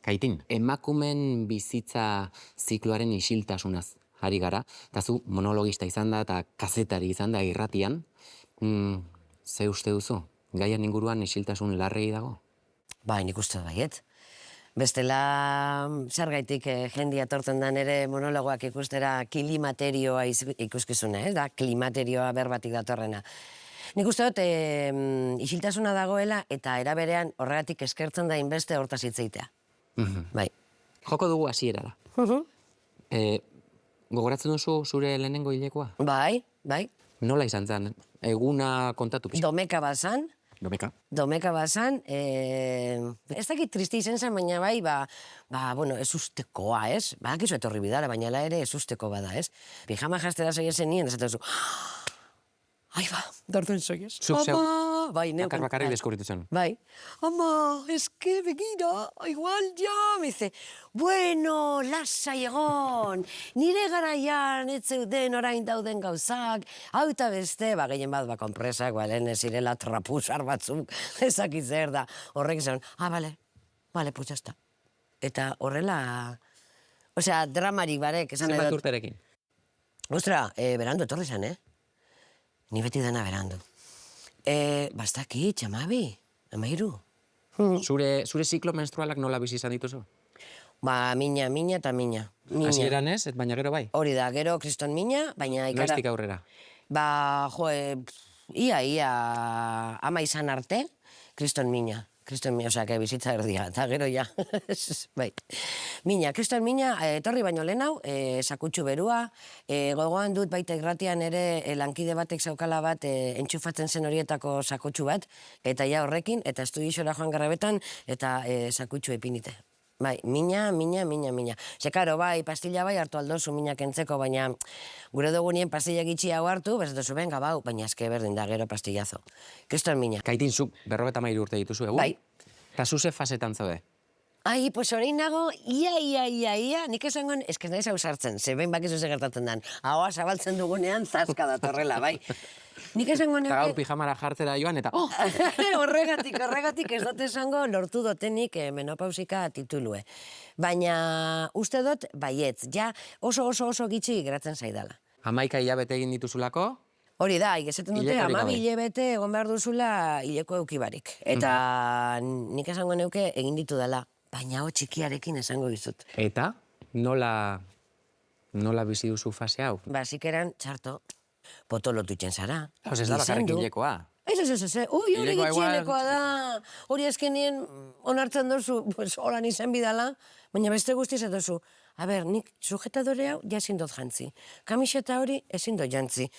Kaitin, emakumen bizitza zikloaren isiltasunaz ari gara, eta zu monologista izan da eta kazetari izan da irratian. Ze uste duzu? Gaian inguruan isiltasun larregi dago? Bai, nik uste baiet. Bestela, zergaitik jendia tortzen da nere monologoak ikustera klimaterioa ikuskizuna, da klimaterioa berbatik datorrena. Nik uste dut, isiltasuna dagoela eta eraberean horregatik eskertzen da inbeste hortaz hitzeitea. Bai. Joko dugu hasierara. Gogoratzen duzu zure lehenengo hilekoa? Bai, bai. Nola izan zen? Eguna kontatu pixka? Domeka bazan. Domeka bazan, ez dakit tristi izan zen, baina bai, bueno, ez ustekoa, ez? Badakizu etorri bidala, baina la ere ez usteko bada, ez? Pijama jastera zoiezen nien, ez duzu, ai ba, darduen zoiez. Zuk zeu, bai, bakarrik deskubritu zen. Bai, ama, eske, begira, igual, ja, me dice, bueno, lasai egon, nire garaian ez zeuden orain dauden gauzak, hau eta beste, gehien bat, konpresak, lehen ez irela trapusar batzuk, ezakit zer da, horrek zen, bale, pues jazta. Eta horrela, osea, dramarik barek, esan Zenbat urterekin? Ostra, berandu etorri zen, Ni beti dena berandu. Bastaki, txamabi, amairu. Zure ziklo menstrualak nola bizi izan dituzu? Mina eta mina. Hasieran ez, baina gero bai? Hori da, gero kriston mina, baina ikara... Noiztik aurrera? Ia, ama izan arte, kriston mina. Kriston mina, osea, bizitza erdia, eta gero ja, bai. Mina, kriston mina, etorri baino lehen hau, sakutsu berua, gogoan dut baita irratian ere lankide batek zaukala bat entxufatzen zen horietako sakutsu bat, eta ja horrekin, eta estudixora joan garrabetan, eta sakutsu epinite. Bai, mina. Sekaro, bai, pastilla bai hartu aldozu mina kentzeko, baina gure dugunien pastilla gitxi hau hartu, bezatozu, benga, bau, baina eske berdin da, gero pastillazo. Kriston mina. Kaitin, zuk 53 urte dituzu, egun? Bai. Eta zuze fasetan zaude? Ai, pues orain nago, ia, nik esango, eske naiz hau sartzen, ze behin bakizu ze gertatzen den, ahoa zabaltzen dugunean zaska datorrela, bai. Nik esango Eta gaur pijamara jartzera joan, eta horregatik ez dut esango lortu dotenik menopausika titulue. Baina uste dut, baietz, ja oso gitxi geratzen zaidala. 11 hilabete egin dituzulako? Hori da, esaten dute, 12 hilabete egon behar duzula hileko eukibarik. Eta nik esango neuke egin ditu dela, baina txikiarekin esango dizut. Eta nola bizi duzu fase hau? Basikeran, txarto, potolotu itzen zara. Ez da bakarrik hilekoa. Ez, hori gitxilekoa da. Hori azkenien onartzen dozu, holan izan bidala, baina beste guztiz edozu. Nik sujetadore hau jazin dut jantzi. Kamiseta hori ezin dut jantzi.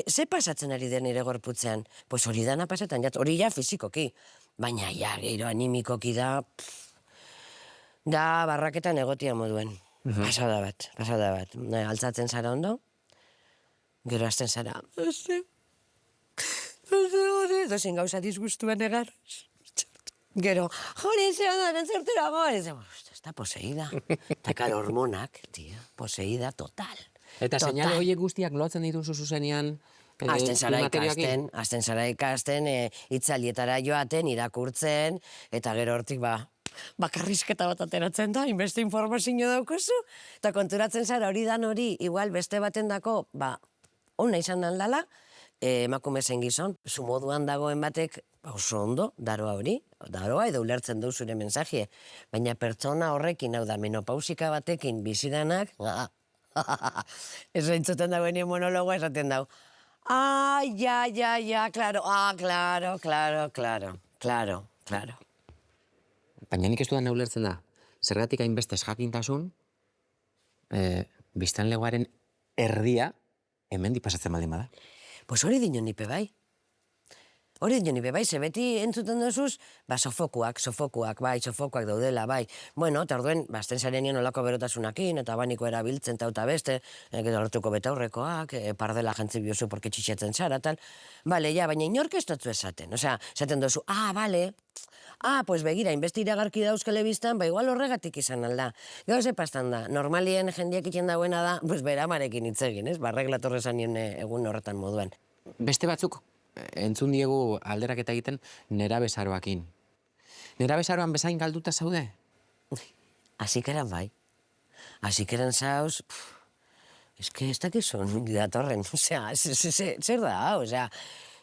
Ze pasatzen ari den nire gorputzean? Pues hori dana pasetan jatz, hori ja fizikoki. Baina ja, gero animikoki da, barraketan egotia moduen. Pasada bat. Altzatzen zara ondo, gero azten zara. Dozin gauza disgustuan egar. Gero, jori, zean da, bentzertera goa. Ez da poseída. Eta karo hormonak, tio, poseída total. Eta seinale horiek guztiak lotzen dituzu zuzenean? Azten zara ikasten, itzalietara joaten, irakurtzen, eta gero hortik bakarrizketa bat ateratzen da, inbeste informazio daukozu, eta konturatzen zara hori dan hori, igual beste baten dako, ona izan dan dala, emakume zen gizon, zu moduan dagoen batek, oso ondo, daroa edo ulertzen du zure mensajie, baina pertsona horrekin, hau da, menopausika batekin bizidanak, ez entzuten dagoen monologoa esaten dau, claro. Baina nik ez dudan ulertzen da, zergatik hainbeste jakintasun, biztanlegoaren erdia hemendik pasatzen baldin bada. Pues hori dinon nipe bai. Ze beti entzuten duzuz, sofokuak daudela, bai. Bueno, eta orduen, azten zarenien olako berotasunakin, eta baniko erabiltzen eta beste, gero hartuko betaurrekoak, pardela jantzi biozu porque txixetzen zara, tal. Bale, baina inork ez dutzu esaten. Osea, esaten duzu, bale, pues begira, inbesti iragarki da euskal ebiztan, igual horregatik izan alda. Gau ze pastan da, normalien jendiak itzen dauena da, pues beramarekin itzegin, ez? Barregla torrezan nien egun horretan moduan. Beste batzuk, entzun diegu alderaketa egiten nerabezaroakin. Nerabezaroan bezain galduta zaude? Azikeran bai. Azikeran zauz, ez dakizun datorren, osea, zer da, osea,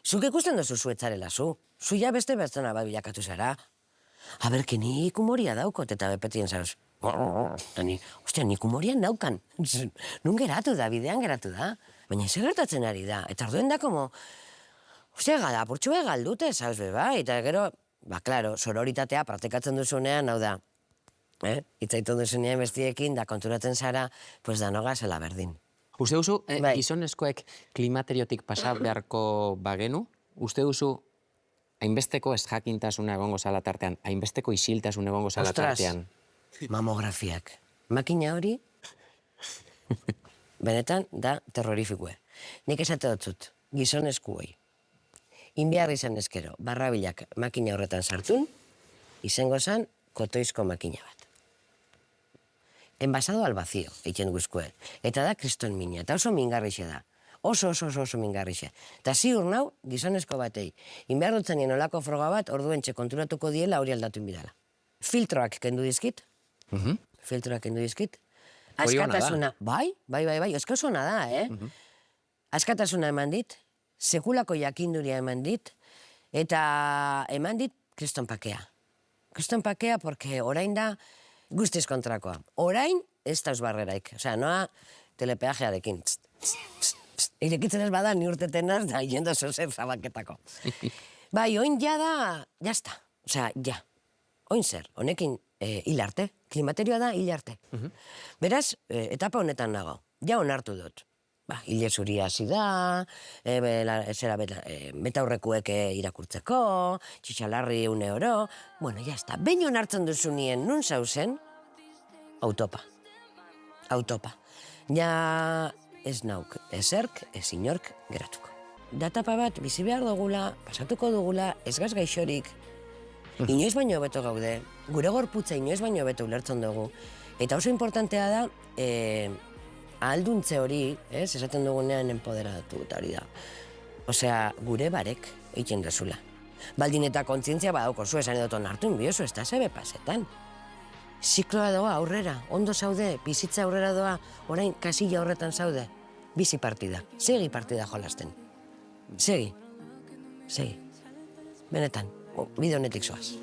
zuk ikusten duzu zuetzarela zu. Zu ja beste pertsona bat bilakatu zara. Haberki, nik humoria daukot, eta bepetien zauz. Eta ni, ostia, nik humorian daukan. Nun geratu da, bidean geratu da. Baina zer gertatzen ari da. Eta orduen da, como, ostia, apurtxue galdute, zauz beba. Eta gero, klaro, sororitatea praktikatzen duzunean, hau da, hitzaitu duzunean bestiekin, da konturatzen zara, pues danoga zela berdin. Uste duzu, gizonezkoek klimateriotik pasa beharko bagenu? Uste duzu, hainbesteko ez jakintasuna egongo zala tartean, hainbesteko isiltasuna egongo zala tartean? Mamografiak. Makina hori, benetan, da terrorifikue. Nik esate dutzut, gizonezkuei. Inbiar izan ezkero, barrabilak makina horretan sartun, izango zan kotoizko makina bat. Enbasado al vacío, eitzen guzkue. Eta da kriston mina, eta oso mingarrixe da. Oso mingarrixe. Eta ziur nau, gizonezko batei. Inbehar dutzen nien olako froga bat, orduentxe konturatuko diela hori aldatu inbidala. Filtroak kendu dizkit. Filtroak kendu dizkit. Askatasuna. Bai, esko zona da, Askatasuna eman dit, sekulako jakinduria eman dit, eta eman dit kriston pakea. Kriston pakea, porque orain da guztiz kontrakoa. Orain, ez dauz barreraik. Osea, noa telepeajearekin. Irekitzen ez bada, ni urtetenaz, da jendo zozer zabaketako. Bai, oin ja da, jazta. Osea, ja. Oin zer, honekin hilarte. Klimaterioa da hilarte. Beraz, etapa honetan nago. Ja onartu dut. Hile zuria hasi da, betaurrekuek irakurtzeko, txitxalarri €1. Bueno, jazta. Behin onartzen duzu nien, nun zauzen? Autopa. Ja ez nauk, ezerk, ez inork geratuko. Datapa bat, bizi behar dugula, pasatuko dugula, ez gaz gaixorik, inoiz baino beto gaude, gure gorputza inoiz baino beto ulertzen dugu. Eta oso importantea da, ahalduntze hori, esaten dugunean empoderatu eta hori da. Osea, gure barek egiten dezula. Baldin eta kontzientzia badauko zu esan edoton hartu inbiozu, ez da zebe pasetan. Zikloa doa aurrera, ondo zaude, bizitza aurrera doa, orain kasilla horretan zaude. Bizi partida, segi partida jolasten. Segi. Benetan, bide honetik zoaz.